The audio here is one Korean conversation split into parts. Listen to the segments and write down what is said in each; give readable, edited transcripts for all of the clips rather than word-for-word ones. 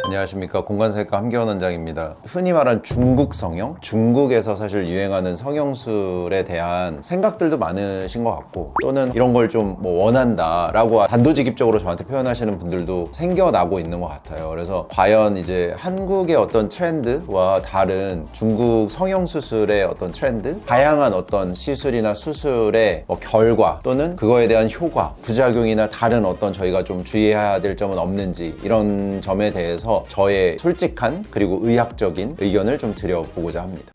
안녕하십니까, 공간성형외과 함기원 원장입니다. 흔히 말하는 중국 성형, 중국에서 사실 유행하는 성형술에 대한 생각들도 많으신 것 같고, 또는 이런 걸 좀 원한다 라고 단도직입적으로 저한테 표현하시는 분들도 생겨나고 있는 것 같아요. 그래서 과연 이제 한국의 어떤 트렌드와 다른 중국 성형수술의 어떤 트렌드, 다양한 어떤 시술이나 수술의 결과 또는 그거에 대한 효과, 부작용이나 다른 어떤 저희가 좀 주의해야 될 점은 없는지, 이런 점에 대해서 저의 솔직한 그리고 의학적인 의견을 좀 드려보고자 합니다.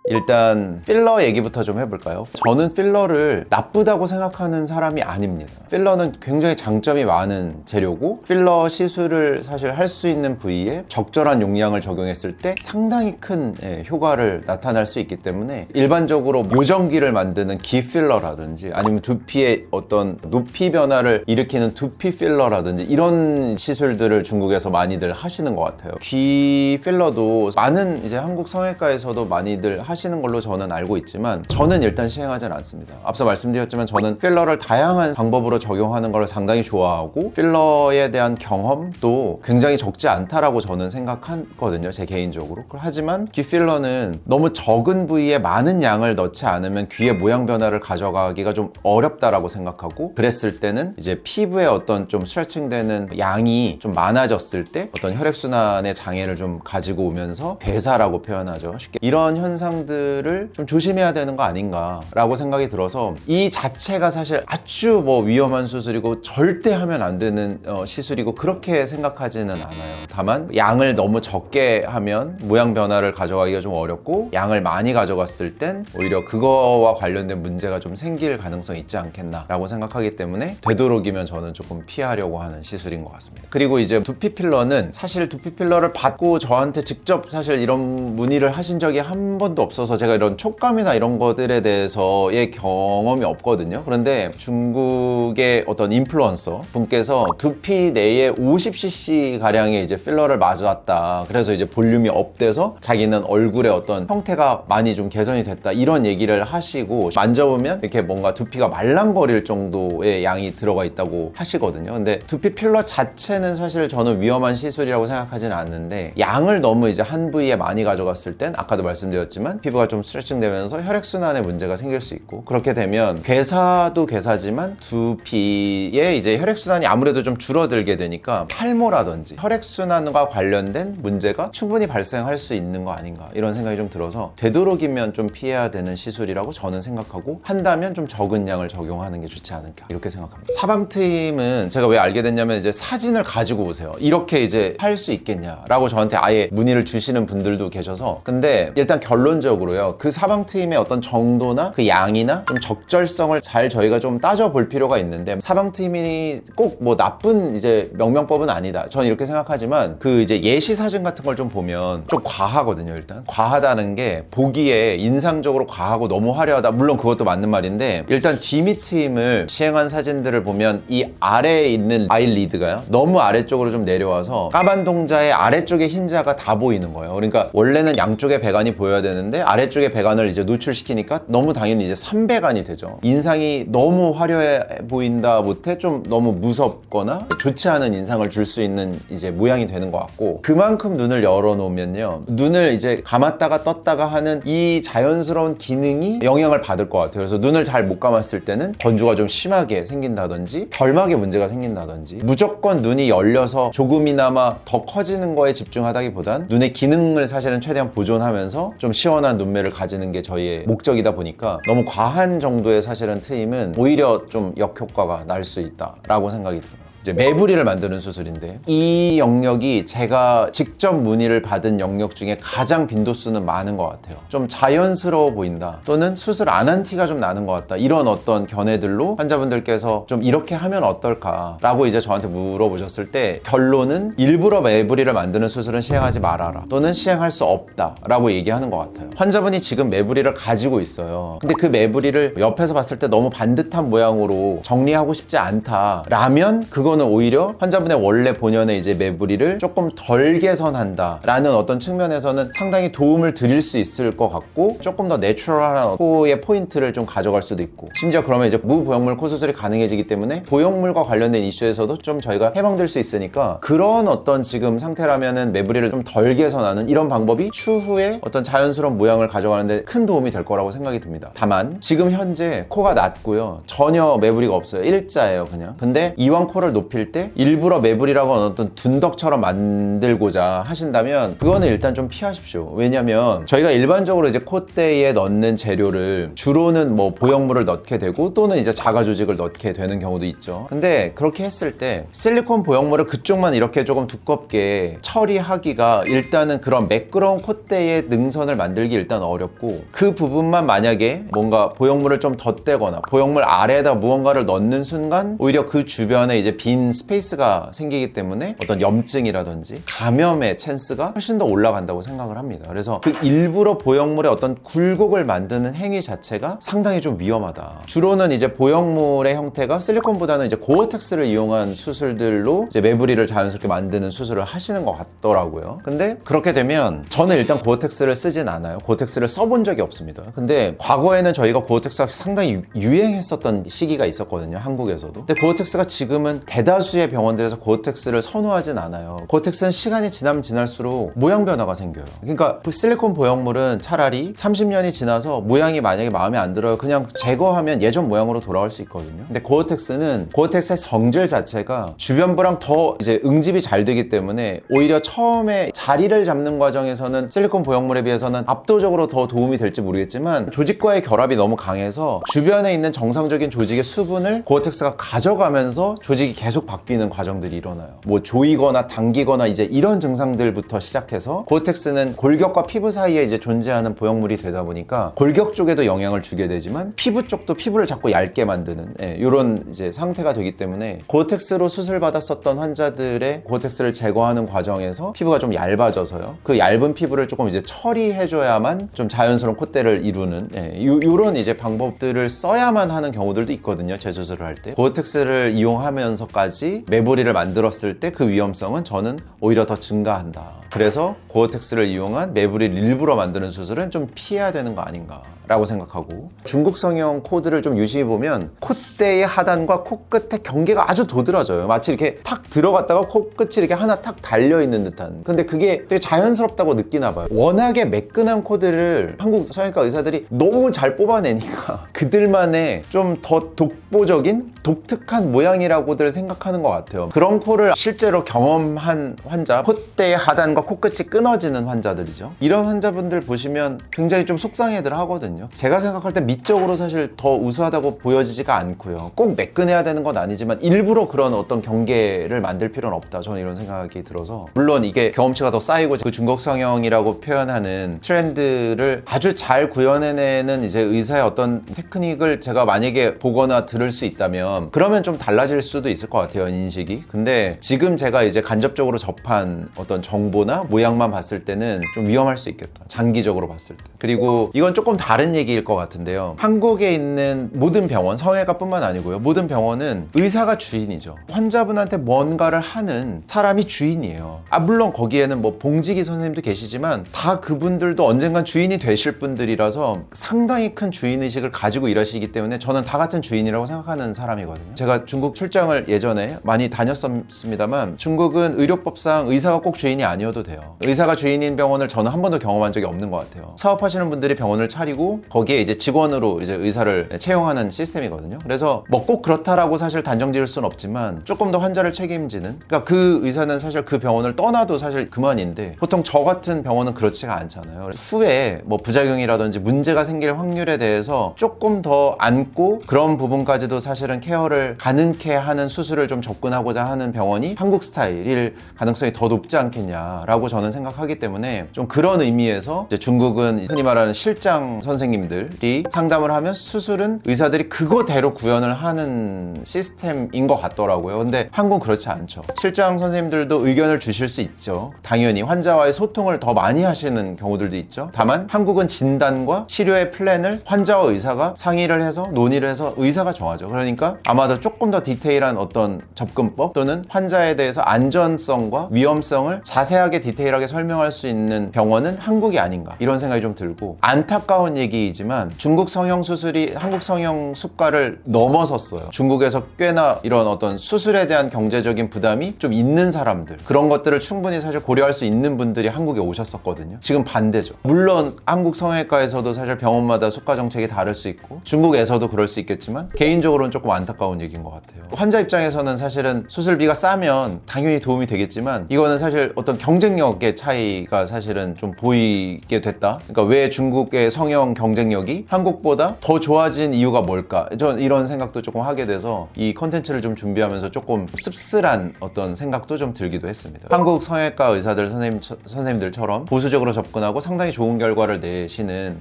일단 필러 얘기부터 좀 해볼까요? 저는 필러를 나쁘다고 생각하는 사람이 아닙니다. 필러는 굉장히 장점이 많은 재료고, 필러 시술을 사실 할 수 있는 부위에 적절한 용량을 적용했을 때 상당히 큰 효과를 나타날 수 있기 때문에, 일반적으로 요정기를 만드는 기 필러라든지 아니면 두피의 어떤 높이 변화를 일으키는 두피 필러라든지 이런 시술들을 중국에서 많이들 하시는 것 같아요. 귀 필러도 많은 이제 한국 성형외과에서도 많이들 하시는 걸로 저는 알고 있지만, 저는 일단 시행하지는 않습니다. 앞서 말씀드렸지만 저는 필러를 다양한 방법으로 적용하는 걸 상당히 좋아하고, 필러에 대한 경험도 굉장히 적지 않다라고 저는 생각하거든요, 제 개인적으로. 하지만 귀 필러는 너무 적은 부위에 많은 양을 넣지 않으면 귀의 모양 변화를 가져가기가 좀 어렵다라고 생각하고, 그랬을 때는 이제 피부에 어떤 좀 스트레칭되는 양이 좀 많아졌을 때 어떤 혈액순환의 장애를 좀 가지고 오면서 괴사라고 표현하죠, 쉽게. 이런 현상들을 좀 조심해야 되는 거 아닌가라고 생각이 들어서, 이 자체가 사실 아주 위험한 수술이고 절대 하면 안 되는 시술이고 그렇게 생각하지는 않아요. 다만 양을 너무 적게 하면 모양 변화를 가져가기가 좀 어렵고, 양을 많이 가져갔을 땐 오히려 그거와 관련된 문제가 좀 생길 가능성이 있지 않겠나 라고 생각하기 때문에, 되도록이면 저는 조금 피하려고 하는 시술인 것 같습니다. 그리고 이제 두피 필러는 사실 두피 필러를 받고 저한테 직접 사실 이런 문의를 하신 적이 한 번도 없어서 제가 이런 촉감이나 이런 것들에 대해서의 경험이 없거든요. 그런데 중국의 어떤 인플루언서 분께서 두피 내에 50cc 가량의 이제 필러를 맞았다, 그래서 이제 볼륨이 업돼서 자기는 얼굴의 어떤 형태가 많이 좀 개선이 됐다, 이런 얘기를 하시고, 만져보면 이렇게 뭔가 두피가 말랑거릴 정도의 양이 들어가 있다고 하시거든요. 근데 두피 필러 자체는 사실 저는 위험한 시술이라고 생각하지는 않는데, 양을 너무 이제 한 부위에 많이 가져갔을 땐 아까도 말씀드렸지만 피부가 좀 스트레칭 되면서 혈액순환에 문제가 생길 수 있고, 그렇게 되면 괴사도 괴사지만 두피에 이제 혈액순환이 아무래도 좀 줄어들게 되니까 탈모라든지 혈액순환과 관련된 문제가 충분히 발생할 수 있는 거 아닌가, 이런 생각이 좀 들어서 되도록이면 좀 피해야 되는 시술이라고 저는 생각하고, 한다면 좀 적은 양을 적용하는 게 좋지 않을까, 이렇게 생각합니다. 사방트임은 제가 왜 알게 됐냐면, 이제 사진을 가지고 오세요. 이렇게 이제 할 수 있겠냐라고 저한테 아예 문의를 주시는 분들도 계셔서. 근데 일단 결론적으로요, 그 사방트임의 어떤 정도나 그 양이나 좀 적절성을 잘 저희가 좀 따져볼 필요가 있는데, 사방트임이 꼭 나쁜 이제 명명법은 아니다, 전 이렇게 생각하지만, 그 이제 예시 사진 같은 걸 좀 보면 좀 과하거든요. 일단 과하다는 게 보기에 인상적으로 과하고 너무 화려하다, 물론 그것도 맞는 말인데, 일단 뒤밑트임을 시행한 사진들을 보면 이 아래에 있는 아이리드가요, 너무 아래쪽으로 좀 내려와서 까반동자의 아래쪽에 흰자가 다 보이는 거예요. 그러니까 원래는 양쪽에 배관이 보여야 되는데 아래쪽에 배관을 이제 노출시키니까 너무 당연히 이제 3배관이 되죠. 인상이 너무 화려해 보인다 못해 좀 너무 무섭거나 좋지 않은 인상을 줄 수 있는 이제 모양이 되는 것 같고, 그만큼 눈을 열어놓으면요, 눈을 이제 감았다가 떴다가 하는 이 자연스러운 기능이 영향을 받을 것 같아요. 그래서 눈을 잘 못 감았을 때는 건조가 좀 심하게 생긴다든지 결막에 문제가 생긴다든지, 무조건 눈이 열려서 조금이나마 더 커지는 거에 집중하다기보단 눈의 기능을 사실은 최대한 보존하면서 좀 시원한 눈매를 가지는 게 저희의 목적이다 보니까, 너무 과한 정도의 사실은 트임은 오히려 좀 역효과가 날 수 있다라고 생각이 들어요. 이제 매부리를 만드는 수술인데, 이 영역이 제가 직접 문의를 받은 영역 중에 가장 빈도수는 많은 것 같아요. 좀 자연스러워 보인다, 또는 수술 안 한 티가 좀 나는 것 같다, 이런 어떤 견해들로 환자분들께서 좀 이렇게 하면 어떨까 라고 이제 저한테 물어보셨을 때, 결론은 일부러 매부리를 만드는 수술은 시행하지 말아라, 또는 시행할 수 없다 라고 얘기하는 것 같아요. 환자분이 지금 매부리를 가지고 있어요. 근데 그 매부리를 옆에서 봤을 때 너무 반듯한 모양으로 정리하고 싶지 않다 라면, 그거 그거는 오히려 환자분의 원래 본연의 이제 매부리를 조금 덜 개선한다 라는 어떤 측면에서는 상당히 도움을 드릴 수 있을 것 같고, 조금 더 내추럴한 코의 포인트를 좀 가져갈 수도 있고, 심지어 그러면 이제 무보형물 코 수술이 가능해지기 때문에 보형물과 관련된 이슈에서도 좀 저희가 해방될 수 있으니까, 그런 어떤 지금 상태라면은 매부리를 좀 덜 개선하는 이런 방법이 추후에 어떤 자연스러운 모양을 가져가는데 큰 도움이 될 거라고 생각이 듭니다. 다만 지금 현재 코가 낮고요, 전혀 매부리가 없어요. 일자예요 그냥. 근데 이왕 코를 높일 때 일부러 매부리라고 하는 어떤 둔덕처럼 만들고자 하신다면 그거는 일단 좀 피하십시오. 왜냐면 저희가 일반적으로 이제 콧대에 넣는 재료를 주로는 뭐 보형물을 넣게 되고, 또는 이제 자가 조직을 넣게 되는 경우도 있죠. 근데 그렇게 했을 때 실리콘 보형물을 그쪽만 이렇게 조금 두껍게 처리하기가 일단은 그런 매끄러운 콧대의 능선을 만들기 일단 어렵고, 그 부분만 만약에 뭔가 보형물을 좀 덧대거나 보형물 아래에다 무언가를 넣는 순간 오히려 그 주변에 이제 빈 스페이스가 생기기 때문에 어떤 염증이라든지 감염의 찬스가 훨씬 더 올라간다고 생각을 합니다. 그래서 그 일부러 보형물의 어떤 굴곡을 만드는 행위 자체가 상당히 좀 위험하다. 주로는 이제 보형물의 형태가 실리콘보다는 이제 고어텍스를 이용한 수술들로 이제 매부리를 자연스럽게 만드는 수술을 하시는 것 같더라고요. 근데 그렇게 되면 저는 일단 고어텍스를 쓰진 않아요. 고어텍스를 써본 적이 없습니다. 근데 과거에는 저희가 고어텍스가 상당히 유행했었던 시기가 있었거든요, 한국에서도. 근데 고어텍스가 지금은 대다수의 병원들에서 고어텍스를 선호하진 않아요. 고어텍스는 시간이 지나면 지날수록 모양 변화가 생겨요. 그러니까 실리콘 보형물은 차라리 30년이 지나서 모양이 만약에 마음에 안 들어요, 그냥 제거하면 예전 모양으로 돌아올 수 있거든요. 근데 고어텍스는 고어텍스의 성질 자체가 주변부랑 더 이제 응집이 잘 되기 때문에 오히려 처음에 자리를 잡는 과정에서는 실리콘 보형물에 비해서는 압도적으로 더 도움이 될지 모르겠지만, 조직과의 결합이 너무 강해서 주변에 있는 정상적인 조직의 수분을 고어텍스가 가져가면서 조직이 계속 바뀌는 과정들이 일어나요. 뭐 조이거나 당기거나 이제 이런 증상들부터 시작해서, 고어텍스는 골격과 피부 사이에 이제 존재하는 보형물이 되다 보니까 골격 쪽에도 영향을 주게 되지만 피부 쪽도 피부를 자꾸 얇게 만드는 이런 이제 상태가 되기 때문에, 고어텍스로 수술받았었던 환자들의 고어텍스를 제거하는 과정에서 피부가 좀 얇아져서요, 그 얇은 피부를 조금 이제 처리해줘야만 좀 자연스러운 콧대를 이루는 이런 이제 방법들을 써야만 하는 경우들도 있거든요, 재수술을 할 때. 고어텍스를 이용하면서까지 매부리를 만들었을 때 그 위험성은 저는 오히려 더 증가한다. 그래서 고어텍스를 이용한 매부리를 일부러 만드는 수술은 좀 피해야 되는 거 아닌가 라고 생각하고, 중국 성형 코드를 좀 유심히 보면 콧대의 하단과 코끝의 경계가 아주 도드라져요. 마치 이렇게 탁 들어갔다가 코끝이 이렇게 하나 탁 달려있는 듯한. 근데 그게 되게 자연스럽다고 느끼나 봐요. 워낙에 매끈한 코드를 한국 성형외과 의사들이 너무 잘 뽑아내니까 그들만의 좀 더 독보적인 독특한 모양이라고들 생각하는 것 같아요. 그런 코를 실제로 경험한 환자, 콧대의 하단과 코끝이 끊어지는 환자들이죠. 이런 환자분들 보시면 굉장히 좀 속상해들 하거든요. 제가 생각할 때 미적으로 사실 더 우수하다고 보여지지가 않고요. 꼭 매끈해야 되는 건 아니지만 일부러 그런 어떤 경계를 만들 필요는 없다, 저는 이런 생각이 들어서. 물론 이게 경험치가 더 쌓이고 그 중국 성형이라고 표현하는 트렌드를 아주 잘 구현해내는 이제 의사의 어떤 테크닉을 제가 만약에 보거나 들을 수 있다면 그러면 좀 달라질 수도 있을 것 같아요, 인식이. 근데 지금 제가 이제 간접적으로 접한 어떤 정보나 모양만 봤을 때는 좀 위험할 수 있겠다, 장기적으로 봤을 때. 그리고 이건 조금 다른 얘기일 것 같은데요, 한국에 있는 모든 병원, 성형외과뿐만 아니고요, 모든 병원은 의사가 주인이죠. 환자분한테 뭔가를 하는 사람이 주인이에요. 물론 거기에는 뭐 봉지기 선생님도 계시지만 다 그분들도 언젠간 주인이 되실 분들이라서 상당히 큰 주인의식을 가지고 일하시기 때문에 저는 다 같은 주인이라고 생각하는 사람이거든요. 제가 중국 출장을 예전에 많이 다녔습니다만, 중국은 의료법상 의사가 꼭 주인이 아니어도 돼요. 의사가 주인인 병원을 저는 한 번도 경험한 적이 없는 것 같아요. 사업하시는 분들이 병원을 차리고 거기에 이제 직원으로 이제 의사를 채용하는 시스템이거든요. 그래서 뭐 꼭 그렇다라고 사실 단정 지을 수는 없지만 조금 더 환자를 책임지는, 그러니까 그 의사는 사실 그 병원을 떠나도 사실 그만인데, 보통 저 같은 병원은 그렇지가 않잖아요. 후에 뭐 부작용이라든지 문제가 생길 확률에 대해서 조금 더 안고 그런 부분까지도 사실은 케어를 가능케 하는 수술을 좀 접근하고자 하는 병원이 한국 스타일일 가능성이 더 높지 않겠냐라고 않을까라고 저는 생각하기 때문에 좀 그런 의미에서 이제 중국은 흔히 말하는 실장 선생님들이 상담을 하면 수술은 의사들이 그거대로 구현을 하는 시스템인 것 같더라고요. 근데 한국은 그렇지 않죠. 실장 선생님들도 의견을 주실 수 있죠. 당연히 환자와의 소통을 더 많이 하시는 경우들도 있죠. 다만 한국은 진단과 치료의 플랜을 환자와 의사가 상의를 해서 논의를 해서 의사가 정하죠. 그러니까 아마도 조금 더 디테일한 어떤 접근법 또는 환자에 대해서 안전성과 위험성을 자세하게 디테일하게 설명할 수 있는 병원은 한국이 아닌가 이런 생각이 좀 들고, 안타까운 얘기이지만 중국 성형 수술이 한국 성형 수가를 넘어섰어요. 중국에서 꽤나 이런 어떤 수술에 대한 경제적인 부담이 좀 있는 사람들, 그런 것들을 충분히 사실 고려할 수 있는 분들이 한국에 오셨었거든요. 지금 반대죠. 물론 한국 성형외과에서도 사실 병원마다 수가 정책이 다를 수 있고 중국에서도 그럴 수 있겠지만 개인적으로는 조금 안타까운 얘기인 것 같아요. 환자 입장에서는 사실은 수술비가 싸면 당연히 도움이 되겠지만 이거는 사실 어떤 경쟁력의 차이가 사실은 좀 보이게 됐다. 그러니까 왜 중국의 성형 경쟁력이 한국보다 더 좋아진 이유가 뭘까? 전 이런 생각도 조금 하게 돼서 이 컨텐츠를 좀 준비하면서 조금 씁쓸한 어떤 생각도 좀 들기도 했습니다. 한국 성형외과 의사들 선생님들처럼 보수적으로 접근하고 상당히 좋은 결과를 내시는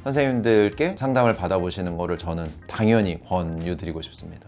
선생님들께 상담을 받아보시는 거를 저는 당연히 권유드리고 싶습니다.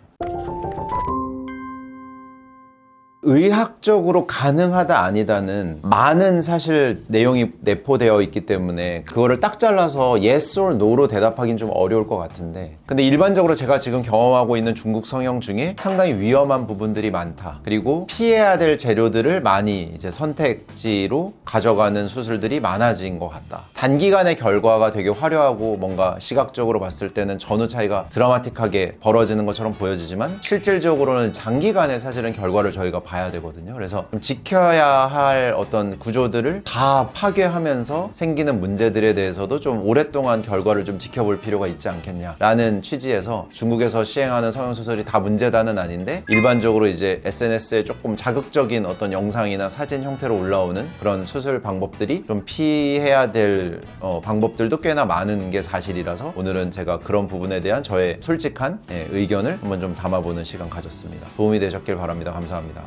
의학적으로 가능하다 아니다는 많은 사실 내용이 내포되어 있기 때문에 그거를 딱 잘라서 yes or no로 대답하기는 좀 어려울 것 같은데, 근데 일반적으로 제가 지금 경험하고 있는 중국 성형 중에 상당히 위험한 부분들이 많다, 그리고 피해야 될 재료들을 많이 이제 선택지로 가져가는 수술들이 많아진 것 같다. 단기간의 결과가 되게 화려하고 뭔가 시각적으로 봤을 때는 전후 차이가 드라마틱하게 벌어지는 것처럼 보여지지만 실질적으로는 장기간의 사실은 결과를 저희가 봐야 되거든요. 그래서 좀 지켜야 할 어떤 구조들을 다 파괴하면서 생기는 문제들에 대해서도 좀 오랫동안 결과를 좀 지켜볼 필요가 있지 않겠냐라는 취지에서 중국에서 시행하는 성형수술이 다 문제다는 아닌데, 일반적으로 이제 SNS에 조금 자극적인 어떤 영상이나 사진 형태로 올라오는 그런 수술 방법들이 좀 피해야 될 방법들도 꽤나 많은 게 사실이라서 오늘은 제가 그런 부분에 대한 저의 솔직한 의견을 한번 좀 담아보는 시간 가졌습니다. 도움이 되셨길 바랍니다. 감사합니다.